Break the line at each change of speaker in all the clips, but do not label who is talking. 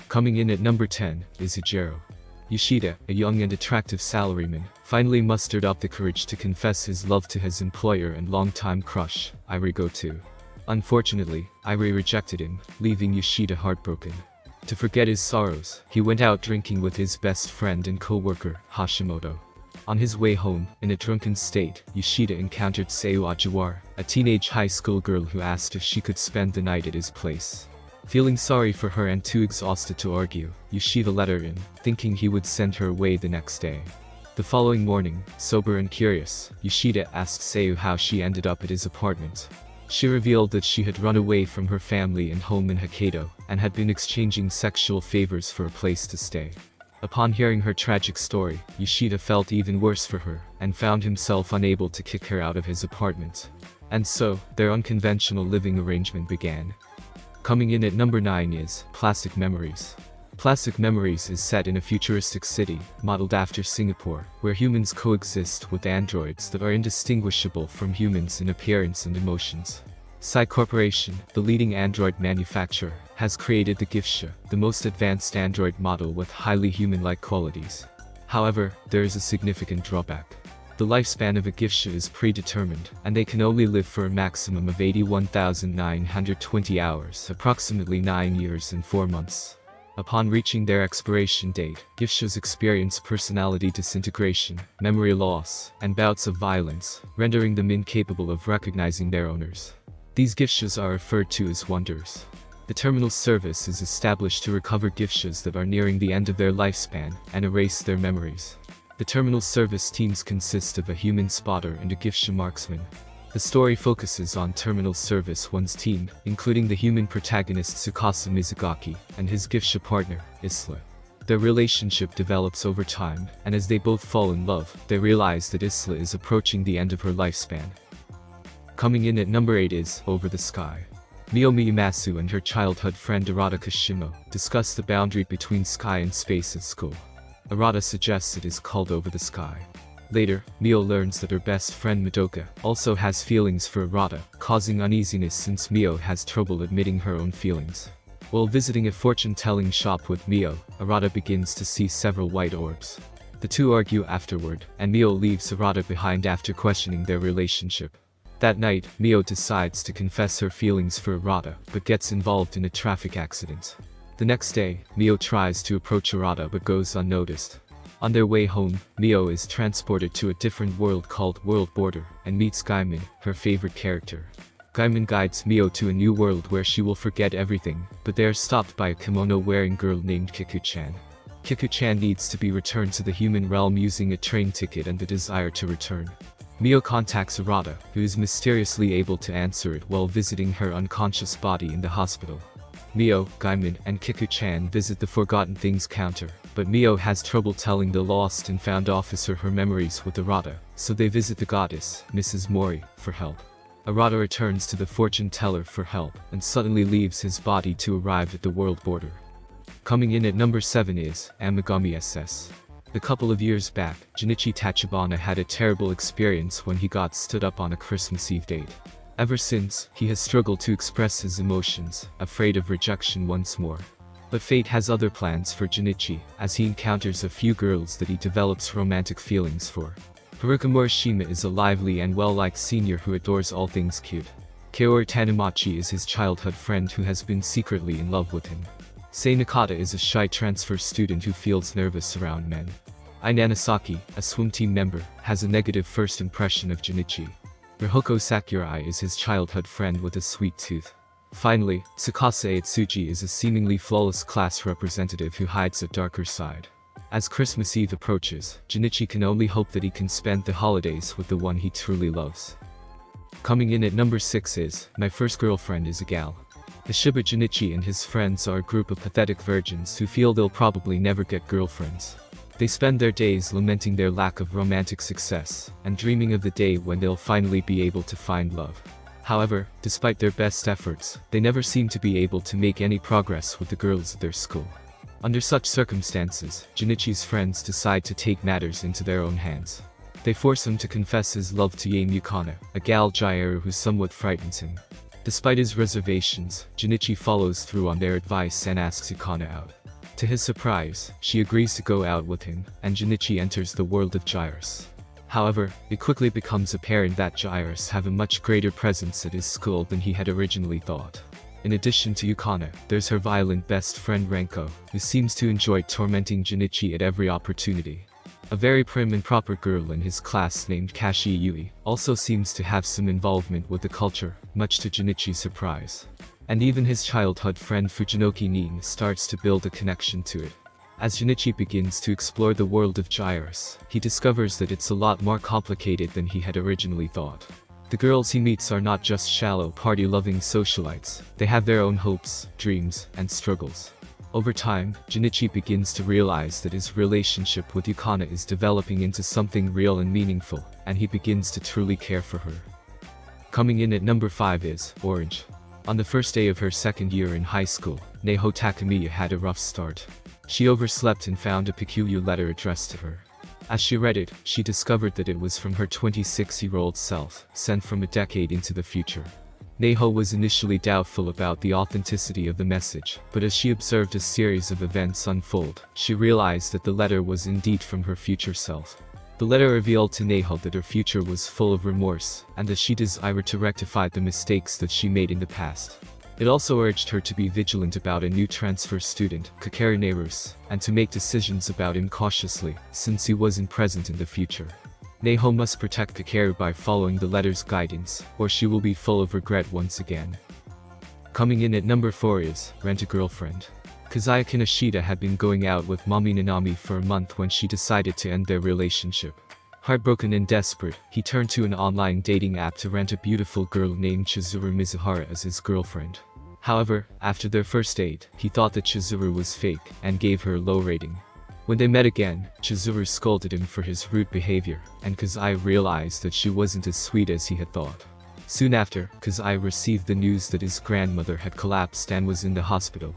Coming in at number 10 is Higehiro. Yoshida, a young and attractive salaryman, finally mustered up the courage to confess his love to his employer and longtime crush, Irigo. Unfortunately, Iri rejected him, leaving Yoshida heartbroken. To forget his sorrows, he went out drinking with his best friend and co-worker, Hashimoto. On his way home, in a drunken state, Yoshida encountered Seiyu Ajiwara, a teenage high school girl who asked if she could spend the night at his place. Feeling sorry for her and too exhausted to argue, Yoshida let her in, thinking he would send her away the next day. The following morning, sober and curious, Yoshida asked Seiyu how she ended up at his apartment. She revealed that she had run away from her family and home in Higehiro, and had been exchanging sexual favors for a place to stay. Upon hearing her tragic story, Yoshida felt even worse for her, and found himself unable to kick her out of his apartment. And so, their unconventional living arrangement began. Coming in at number 9 is Plastic Memories. Plastic Memories is set in a futuristic city, modeled after Singapore, where humans coexist with androids that are indistinguishable from humans in appearance and emotions. Psy Corporation, the leading android manufacturer, has created the Gifsha, the most advanced android model with highly human-like qualities. However, there is a significant drawback. The lifespan of a Gifsha is predetermined, and they can only live for a maximum of 81,920 hours, approximately 9 years and 4 months. Upon reaching their expiration date, Gifshas experience personality disintegration, memory loss, and bouts of violence, rendering them incapable of recognizing their owners. These Gifshas are referred to as wonders. The terminal service is established to recover Gifshas that are nearing the end of their lifespan, and erase their memories. The terminal service teams consist of a human spotter and a Gifsha marksman. The story focuses on Terminal Service 1's team, including the human protagonist Tsukasa Mizugaki, and his Gifsha partner, Isla. Their relationship develops over time, and as they both fall in love, they realize that Isla is approaching the end of her lifespan. Coming in at number 8 is Over the Sky. Mio Miyamatsu and her childhood friend Arata Kashimo discuss the boundary between sky and space at school. Arata suggests it is called Over the Sky. Later, Mio learns that her best friend Madoka also has feelings for Arata, causing uneasiness since Mio has trouble admitting her own feelings. While visiting a fortune-telling shop with Mio, Arata begins to see several white orbs. The two argue afterward, and Mio leaves Arata behind after questioning their relationship. That night, Mio decides to confess her feelings for Arata, but gets involved in a traffic accident. The next day, Mio tries to approach Arata but goes unnoticed. On their way home, Mio is transported to a different world called World Border, and meets Gaiman, her favorite character. Gaiman guides Mio to a new world where she will forget everything, but they are stopped by a kimono-wearing girl named Kiku-chan. Kiku-chan needs to be returned to the human realm using a train ticket and the desire to return. Mio contacts Arata, who is mysteriously able to answer it while visiting her unconscious body in the hospital. Mio, Gaiman, and Kiku-chan visit the Forgotten Things counter, but Mio has trouble telling the lost and found officer her memories with Arata, so they visit the goddess, Mrs. Mori, for help. Arata returns to the fortune teller for help, and suddenly leaves his body to arrive at the world border. Coming in at number 7 is Amagami SS. A couple of years back, Junichi Tachibana had a terrible experience when he got stood up on a Christmas Eve date. Ever since, he has struggled to express his emotions, afraid of rejection once more. But fate has other plans for Junichi, as he encounters a few girls that he develops romantic feelings for. Haruka Morishima is a lively and well-liked senior who adores all things cute. Kaori Tanamachi is his childhood friend who has been secretly in love with him. Sei Nakata is a shy transfer student who feels nervous around men. Ai Nanosaki, a swim team member, has a negative first impression of Junichi. Rihoko Sakurai is his childhood friend with a sweet tooth. Finally, Tsukasa Atsuji is a seemingly flawless class representative who hides a darker side. As Christmas Eve approaches, Junichi can only hope that he can spend the holidays with the one he truly loves. Coming in at number 6 is My First Girlfriend is a Gal. Ishiba Junichi and his friends are a group of pathetic virgins who feel they'll probably never get girlfriends. They spend their days lamenting their lack of romantic success, and dreaming of the day when they'll finally be able to find love. However, despite their best efforts, they never seem to be able to make any progress with the girls at their school. Under such circumstances, Junichi's friends decide to take matters into their own hands. They force him to confess his love to Yae Mukana, a gal Jairu who somewhat frightens him. Despite his reservations, Junichi follows through on their advice and asks Yukana out. To his surprise, she agrees to go out with him, and Junichi enters the world of Gyros. However, it quickly becomes apparent that Gyros have a much greater presence at his school than he had originally thought. In addition to Yukana, there's her violent best friend Renko, who seems to enjoy tormenting Junichi at every opportunity. A very prim and proper girl in his class named Kashi Yui also seems to have some involvement with the culture, much to Junichi's surprise. And even his childhood friend Fujinoki Nin starts to build a connection to it. As Junichi begins to explore the world of Gyros, he discovers that it's a lot more complicated than he had originally thought. The girls he meets are not just shallow party-loving socialites, they have their own hopes, dreams, and struggles. Over time, Junichi begins to realize that his relationship with Yukana is developing into something real and meaningful, and he begins to truly care for her. Coming in at number 5 is Orange. On the first day of her second year in high school, Neho Takamiya had a rough start. She overslept and found a peculiar letter addressed to her. As she read it, she discovered that it was from her 26-year-old self, sent from a decade into the future. Neho was initially doubtful about the authenticity of the message, but as she observed a series of events unfold, she realized that the letter was indeed from her future self. The letter revealed to Neho that her future was full of remorse, and that she desired to rectify the mistakes that she made in the past. It also urged her to be vigilant about a new transfer student, Kakeru Nerus, and to make decisions about him cautiously, since he wasn't present in the future. Neho must protect Kakeru by following the letter's guidance, or she will be full of regret once again. Coming in at number 4 is Rent-a-Girlfriend. Kazaya Kinoshita had been going out with Mami Nanami for a month when she decided to end their relationship. Heartbroken and desperate, he turned to an online dating app to rent a beautiful girl named Chizuru Mizuhara as his girlfriend. However, after their first date, he thought that Chizuru was fake, and gave her a low rating. When they met again, Chizuru scolded him for his rude behavior, and Kazaya realized that she wasn't as sweet as he had thought. Soon after, Kazaya received the news that his grandmother had collapsed and was in the hospital.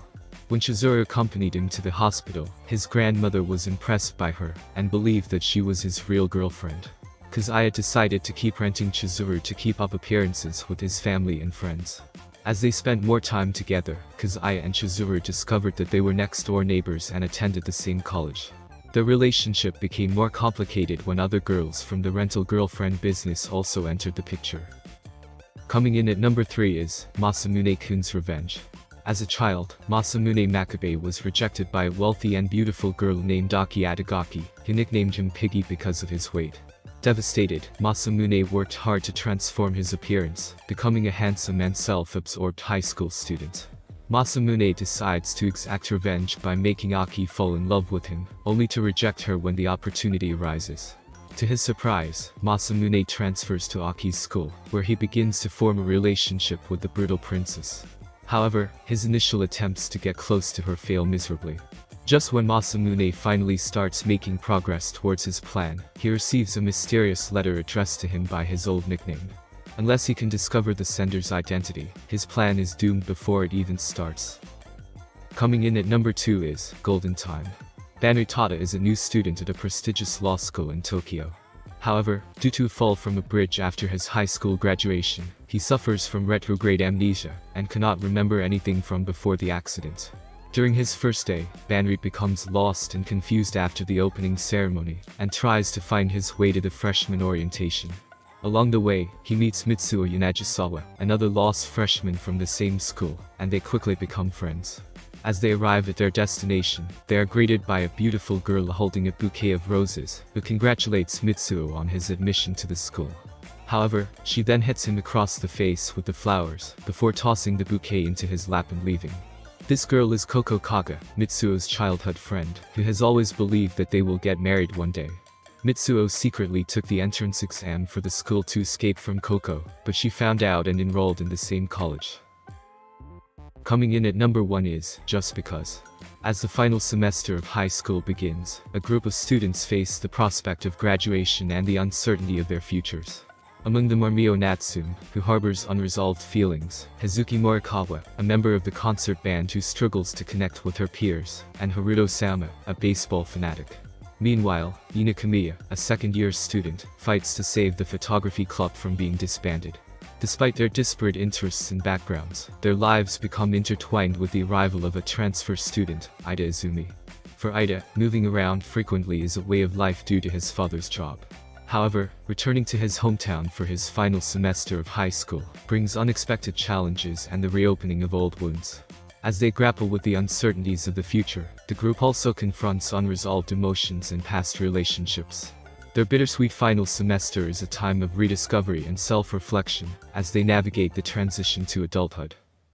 When Chizuru accompanied him to the hospital, his grandmother was impressed by her, and believed that she was his real girlfriend. Kazaya decided to keep renting Chizuru to keep up appearances with his family and friends. As they spent more time together, Kazaya and Chizuru discovered that they were next-door neighbors and attended the same college. Their relationship became more complicated when other girls from the rental girlfriend business also entered the picture. Coming in at number 3 is Masamune-kun's Revenge. As a child, Masamune Makabe was rejected by a wealthy and beautiful girl named Aki Adagaki, who nicknamed him Piggy because of his weight. Devastated, Masamune worked hard to transform his appearance, becoming a handsome and self-absorbed high school student. Masamune decides to exact revenge by making Aki fall in love with him, only to reject her when the opportunity arises. To his surprise, Masamune transfers to Aki's school, where he begins to form a relationship with the brutal princess. However, his initial attempts to get close to her fail miserably. Just when Masamune finally starts making progress towards his plan, he receives a mysterious letter addressed to him by his old nickname. Unless he can discover the sender's identity, his plan is doomed before it even starts. Coming in at number 2 is Golden Time. Banu Tada is a new student at a prestigious law school in Tokyo. However, due to a fall from a bridge after his high school graduation, he suffers from retrograde amnesia, and cannot remember anything from before the accident. During his first day, Banri becomes lost and confused after the opening ceremony, and tries to find his way to the freshman orientation. Along the way, he meets Mitsuo Yanagisawa, another lost freshman from the same school, and they quickly become friends. As they arrive at their destination, they are greeted by a beautiful girl holding a bouquet of roses, who congratulates Mitsuo on his admission to the school. However, she then hits him across the face with the flowers, before tossing the bouquet into his lap and leaving. This girl is Koko Kaga, Mitsuo's childhood friend, who has always believed that they will get married one day. Mitsuo secretly took the entrance exam for the school to escape from Koko, but she found out and enrolled in the same college. Coming in at number 1 is Just Because. As the final semester of high school begins, a group of students face the prospect of graduation and the uncertainty of their futures. Among them are Mio Natsume, who harbors unresolved feelings, Hazuki Morikawa, a member of the concert band who struggles to connect with her peers, and Haruto Sama, a baseball fanatic. Meanwhile, Ina Kamiya, a second-year student, fights to save the photography club from being disbanded. Despite their disparate interests and backgrounds, their lives become intertwined with the arrival of a transfer student, Ida Izumi. For Ida, moving around frequently is a way of life due to his father's job. However, returning to his hometown for his final semester of high school brings unexpected challenges and the reopening of old wounds. As they grapple with the uncertainties of the future, the group also confronts unresolved emotions and past relationships. Their bittersweet final semester is a time of rediscovery and self-reflection as they navigate the transition to adulthood.